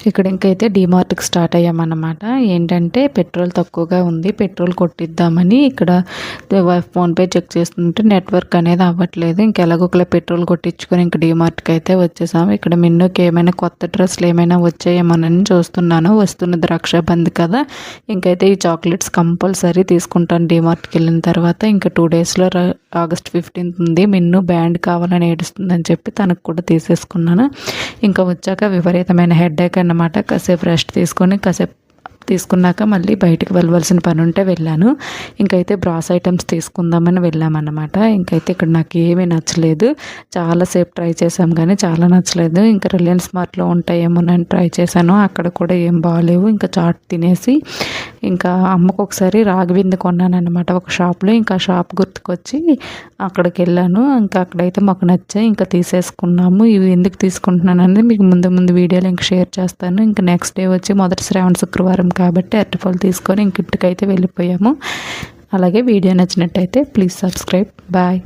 ఇక్కడ ఇంకైతే డీమార్ట్కి స్టార్ట్ అయ్యామన్నమాట. ఏంటంటే పెట్రోల్ తక్కువగా ఉంది, పెట్రోల్ కొట్టిద్దామని ఇక్కడ ఫోన్పే చెక్ చేస్తుంటే నెట్వర్క్ అనేది అవ్వట్లేదు. ఇంకెలాగొకలా పెట్రోల్ కొట్టించుకొని ఇంక డీమార్ట్కి అయితే వచ్చేసాము. ఇక్కడ మిన్నుకి ఏమైనా కొత్త డ్రెస్సులు ఏమైనా వచ్చాయేమోనని చూస్తున్నాను. వస్తున్నది రక్షాబంధ్ కదా, ఇంకైతే ఈ చాక్లెట్స్ కంపల్సరీ తీసుకుంటాను డీమార్ట్కి వెళ్ళిన తర్వాత. ఇంకా 2 డేస్లో ఆగస్ట్ 15th ఉంది. మిన్ను బ్యాండ్ కావాలని ఏడుస్తుందని చెప్పి తనకు కూడా తీసేసుకున్నాను. ఇంకా వచ్చాక విపరీతమైన హెడేక్ అన్నమాట. కాసేపు రెస్ట్ తీసుకొని తీసుకున్నాక మళ్ళీ బయటకు వెళ్ళవలసిన పని ఉంటే వెళ్ళాను. ఇంకైతే బ్రాస్ ఐటమ్స్ తీసుకుందామని వెళ్ళామన్నమాట. ఇంకైతే ఇక్కడ నాకు ఏమీ నచ్చలేదు. చాలాసేపు ట్రై చేసాం కానీ చాలా నచ్చలేదు. ఇంకా రిలయన్స్ మార్ట్లో ఉంటాయేమోనని ట్రై చేశాను, అక్కడ కూడా ఏం బాగాలేవు. ఇంకా చాట్ తినేసి ఇంకా అమ్మకు ఒకసారి రాగివింద కొన్నాను అనమాట ఒక షాప్లో. ఇంకా షాప్ గుర్తుకొచ్చి అక్కడికి వెళ్ళాను. ఇంకా అక్కడైతే మాకు నచ్చాయి, ఇంకా తీసేసుకున్నాము. ఇవి ఎందుకు తీసుకుంటున్నాను అనేది మీకు ముందు వీడియోలో ఇంక షేర్ చేస్తాను. ఇంకా నెక్స్ట్ డే వచ్చి మొదటి శ్రావణ శుక్రవారం కాబట్టి అరటిపళ్ళు తీసుకొని ఇంక ఇంటికైతే వెళ్ళిపోయాము. అలాగే వీడియో నచ్చినట్టయితే ప్లీజ్ సబ్స్క్రైబ్. బాయ్.